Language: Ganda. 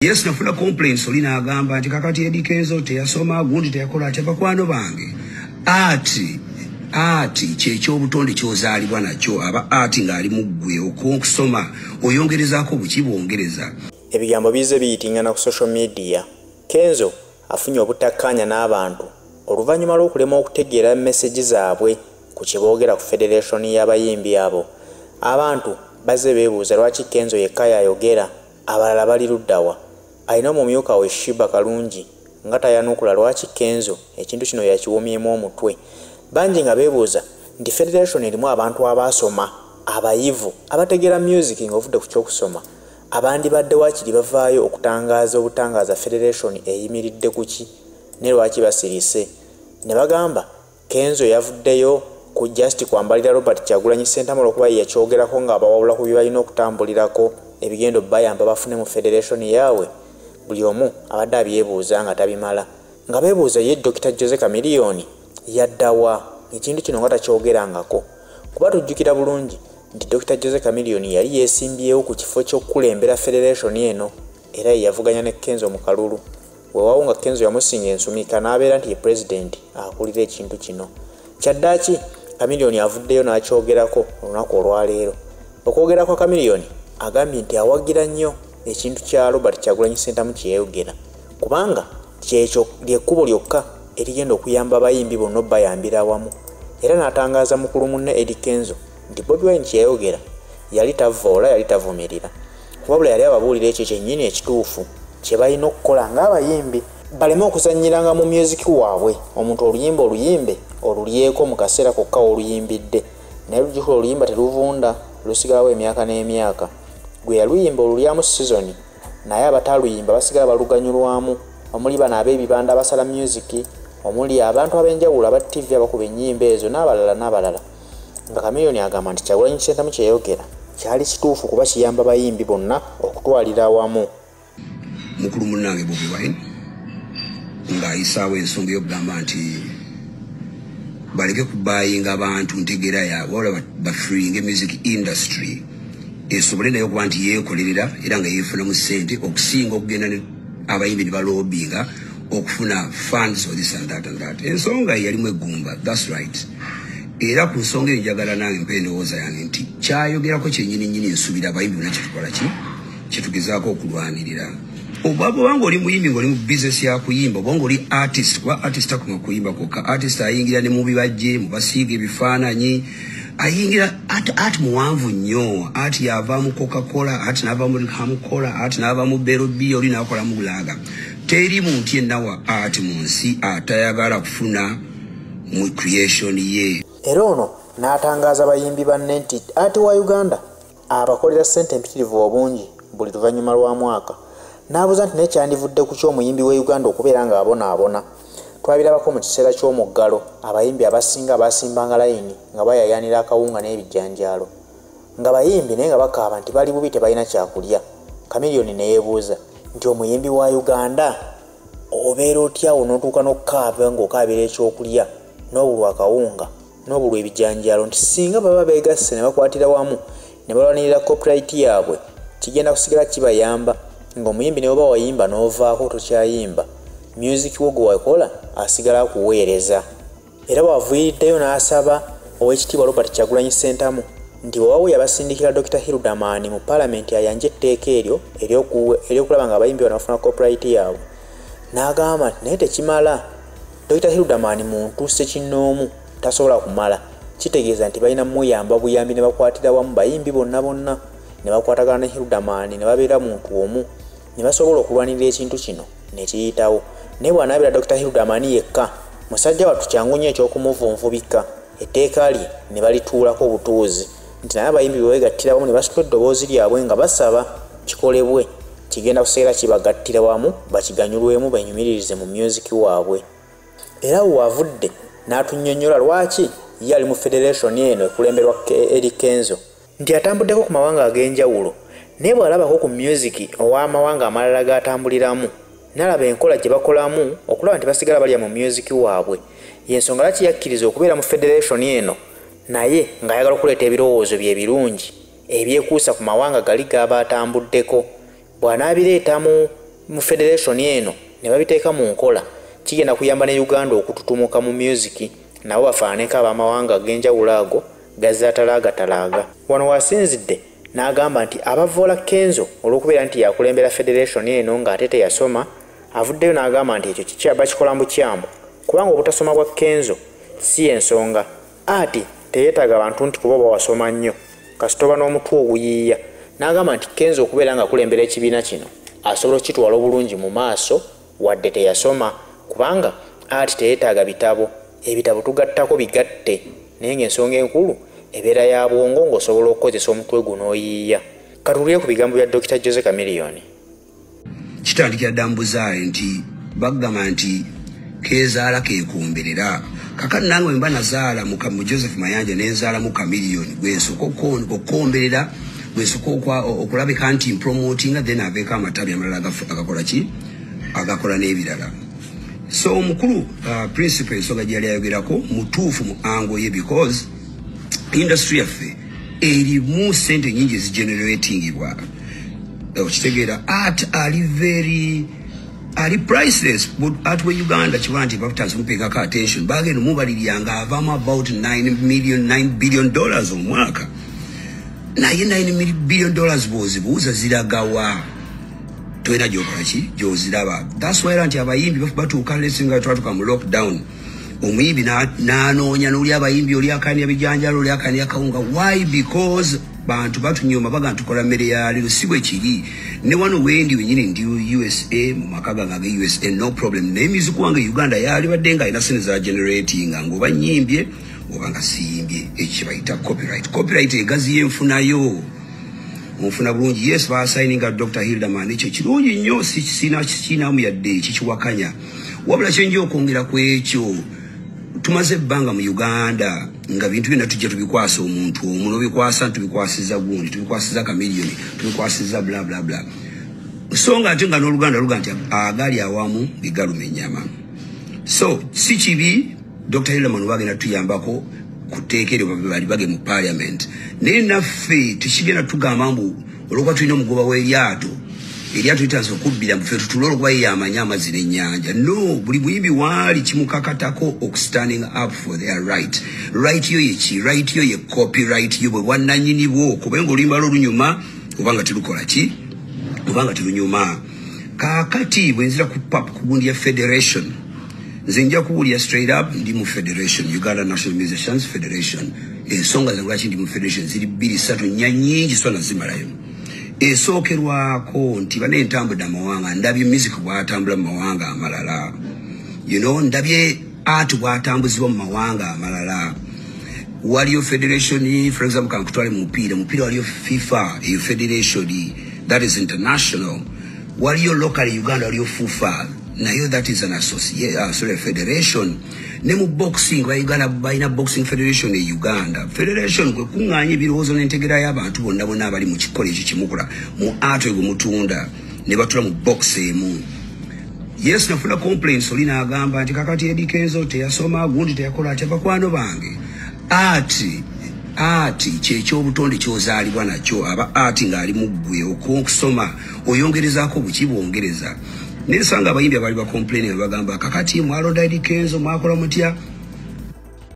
Yes, nafuna complaints olina agamba nti kakati edikezo teyasoma gundi teyakola atebakwano bange. Ati kyekyo obutonde kyozaalibwa nakyo aba ati ngali muggwe okusoma oyongerezaako bukibwongereza. Ebigambo bize biyitingana ku social media. Kenzo afunye obutakkaanya n'abantu oluvannyuma lw'okulema okutegeera message zaabwe ku kiboogera ku Federation y'abayimbi abo. Abantu bazze beebuuza lwaki Kenzo yekka yayogera abalala bali luddawa. Alina omumyuka we Shiba Kalungi nga tayanukula lwaki Kenzo ekintu kino yakiwomyemu omutwe. Bangi nga beebuuza nti Federation erimu abantu abaasoma abayivu abategeera music ng'ovudde ku ky'okusoma. Abandi badde waakiri bavaayo okutangaaza obutangaaza Federation eyimiridde ku ki ne lwaki basirise. Ne bagamba Kenzo yavuddeyo ku just kwambalira Robert Kyagulanyi Ssentamu olw'okuba yakyogerako ng'abawabula ku bye balina okutambulirako ebigendo bayamba bafune mu Federation yaabwe. Buli omu abadde abyebuuza nga tabimala. Nga beebuuza ye Dr. Jose Chameleone yaddawa ekintu kino nga takyogerangako. Kuba tujjukira bulungi nti Dr. Jose Chameleone yali yeesimbyewo ku kifo ky'okukulembera Federation eno era yavuganya ne Kenzo mu kalulu. Weewaawo nga Kenzo yamusinga ensumika n'abeera nti ye president akulira ekintu kino. Kyaddaaki Chameleone avuddeyo n'akyogerako olunaku olwaleero. Okwogera kwa Chameleone agambye nti awagira nnyo ekintu kya Robert Kyagulanyi Ssentamu kye yayogera kubanga kyekyo lyekkubo lyokka erigenda okuyamba abayimbi bonna bayambira awamu. Era n'atangaaza mukulu munne Eddie Kenzo nti Bobi Wine kye yayogera yali tavoola yali tavumirira. Wabula yali ababuulira ekyo kyennyini ekituufu kye balina okukola ng'abayimbi baleme okuzannyiranga mu music waabwe. Omuntu oluyimba oluyimbe olulyeko mu kaseera kokka oluyimbidde naye lujjukira oluyimba teruvunda lusigalawo emyaka n'emyaka. Gwe yaluyimba olulyamu season naye abataluyimba basigala baluganyulwamu omuli bano ab'ebibanda abasala music omuli abantu ab'enjawulo aba TV abakuba ennyimba ezo n'abalala. Nga Chameleone agamba nti Kyagulanyi Ssentamu kye yayogera kyali kituufu kuba kiyamba bayimbi bonna okutwalira awamu. Mukulu munnange Bobi Wine ng'ayisaawo ensonga y'okugamba nti baleke kubayinga abantu ntegera yaabwe wala bafreeing music industry esobole nayo okuba nti yeekolerera era nga yeefunamu ssente okusinga okugenda abayimbi ne balobinga okufuna funds or this and that and that. Ensonga yalimu eggumba. That's right. Era ku nsonga enjagala nange mpa endowooza yange nti kyayogerako kyennyini nsubira abayimbi bonna kyetukola ki kyetugezaako okulwanirira. Obanga oli muyimbi ng'oli mu business ya kuyimba obanga oli artist kuba artist akuma kuyimba kokka artist ayingira ne mu bibajje mu basiiga ebifaananyi ayingira ati muwanvu nnyo ati yava mu Coca-Cola ati n'ava mu Hamukola ati n'ava mu Berobi oli n'akola mu Bulaga. Teri muntu yenna wa ati mu nsi atayagala kufuna mu creation ye. Era ono n'atangaaza abayimbi banne nti ati wa Uganda abakolera ssente empitirivu obungi buli luvannyuma lwa mwaka. N'abuuza nti nekyandivudde ku ky'omuyimbi w'e Uganda okubeera ng'abonaabona. Twabirabako mu kiseera ky'omuggalo abayimbi abasinga basimbanga layini nga bayayanira akawunga n'ebijanjaalo. Nga bayimbi naye nga bakaaba nti bali bubi tebalina kyakulya. Chameleone ne yeebuuza nti omuyimbi wa Uganda obeera otyawo n'otuuka n'okukaaba ng'okaabira ekyokulya n'obulwa akawunga n'obulwa ebijanjaalo nti singa baba beegasse ne bakwatira wamu ne balwanirira copyright yaabwe kigenda kusigala kibayamba. Ng'omuyimbi ne bw'oba wayimba n'ovaako tokyayimba music wo gwe wakola asigala kuweereza. Era bwavuyiriddeyo n'asaba Oweekitiibwa Robert Kyagulanyi Ssentamu nti waawe yabasindikira Dr. Hildamani mu Parliament ayanje etteeka eryo eryokulaba ng'abayimbi bano bafuna copyright yaabwe. N'agamba nti naye tekimala. Dr. Hildamani muntu ssekinnoomu tasobola kumala. Kitegeeza nti balina muyamba buyambi ne bakwatira wamu bayimbi bonna ne bakwatagana ne Hildamani ne babeera muntu omu ne basobola okulwanirira ekintu kino ne kiyitawo. Naye bw'anaabira Dr. Hildamani yekka musajja wattu kyangu nnyo ekyokumuvunvubika etteeka lye ne balituulako obutuuzi nti naye abayimbi bwe beegattira wamu ne basitula eddoboozi lyabwe nga basaba kikolebwe kigenda kuseera kibagattira wamu bakiganyulwemu benyumiririze mu music waabwe. Era wavudde n'atunnyonnyola lwaki ye ali mu Federation eno ekulemberwa Eddie Kenzo nti atambuddeko ku mawanga ag'enjawulo naye bw'alabako ku music ow'amawanga amalala g'atambuliramu n'alaba enkola gye bakolamu okulaba nti basigala balya mu music waabwe. Y'ensonga lwaki yakkiriza okubeera mu Federation eno naye ng'ayagala okuleeta ebirowoozo bye ebirungi ebyekuusa ku mawanga gali g'aba atambuddeko. Bw'anaabireetamu mu federation eno ne babiteeka mu nkola kigenda kuyamba ne Uganda okututumuka mu music nabo bafaaneko abamawanga ag'enjawulo ago gazaatalaaga. Wano wasinzidde n'agamba nti abavoola Kenzo olw'okubeera nti yakulembera federation eno ng'ate teyasoma, avuddeyo n'agamba nti ekyo kikyaba kikola mu kyambu kubanga obutasoma bwa Kenzo si ensonga, ati teyeetaaga abantu nti kuba bawasoma nnyo kasitoba n'omutwe oguyiiya. N'agamba nti Kenzo okubeera nga kulembera ekibiina kino asobola okitwala obulungi mu maaso wadde teyasoma kubanga ati teyeetaaga bitabo, ebitabo tugattako bigatte naye ng'ensonga enkulu ebeera ya bwongo ng'osobola okukozesa omutwe guno oyiiya. Katulire ku bigambo bya Dr. Jose Chameleone. Kitandikira Dambuzaale nti bagamba nti kezaala keekomberera. Kakati nange bwe mba nazaala mu Joseph Mayanja nenzaala mu Chameleone gwensooka okukomberera, gwensooka okulabika nti promotinga then aveeko amatabi amalala agakola ki? Agakola n'ebirala. So omukulu principal ensonga gyali ayogerako mutuufu mu ango ye because industry yaffe erimu sente nyingi ezigeneratingibwa. Okitegeera art ali priceless but at we Uganda chiwanti bafutanze mupekako attention bagenda mubaliriyanga avamu about $9 billion omwaka. Naye $9 billion bozibuuza ziragawa toina gyokola ki gyoziraba. That's why anti abayimbi batuuka lesinga twatuka mu lockdown omuyimbi n'anoonya n'oli abayimbi oli akanya bijanjalo oli akanya kawunga. Why? Because bantu batunyoma baga ntukola mmere ya lero si bwe kiri. Ne wano wendi wenyini ndi USA mu makaga ga USA no problem. Ne miziku wange Uganda yali badenga ina sene za generating ngoba nyimbye oba nga siyimbye ekibayita copyright. Copyright egazi yenfunayo mufuna bulungi. Yes ba signing Dr. Hildaman ekyo kirungi nnyo sina mu yadde kikiwakanya. Wabula kyenje okwongera ku ekyo tumaze ebbanga mu Uganda nga bintu byonna tujja tubikwasa omuntu omuno bikwasa tubikwasiza gundi tubikwasiza Chameleone tubikwasiza bla bla bla. Songa ate nga n'Oluganda luga nti agali awamu bigaluma ennyama. So si kibi Dr. Hildaman bagenda tuyambako kuteekere bali bage mu parliament naye naffe tukigenda tugamba mbu olwokuba tulina omugoba w'eryato litanze okubbira mu ffe tutulolo kuba yeyamanya amazzi n'ennyanja. No, buli buyimbi waali kimukakatako standing up for their right. Right yo yeki, right yo ye copyright yo bwe bwannannyini bwo kubenga oluyimba olunyuma obanga terukola ki obanga terunyuma. Kaakati bwe nzira ku gundi ya federation nze nja kuwulira straight up ndi mu federation Uganda National Musicians Federation. Ensonga zange lwaki ndi mu federation ziri 2-3 nyingi so nazimalayo. Esookerwako nti bane entambudde amawanga ndabye music bwatambula mu mawanga amalala. You know, ndabye art bwatambuzibwa mu mawanga amalala. Waliyo federation for example kankutwale mu mupiira waliyo FIFA iyo federation that is international. Waliyo local Uganda waliyo FUFA nayo that is an association federation. Ne mu boxing wa Uganda baina boxing federation e Uganda. Federation kwe kunganye birowoozo n'entegera y'abantu bonna abali mu kikole ekyo kimukula mu art ego mutunda ne batula mu box emu. Yes nafuna complaints olina agamba nti kakati Eddie Kenzo teyasoma gundi teyakola ati abakwano bange. Art kyekyobutonde kyozaalibwa nakyo aba art ng'ali mu ggwe okusoma oyongerezaako bukibwongereza. Nesanga abayimbi abali ba complaining bagamba kakati mwalonda Eddie Kenzo mwakola mutya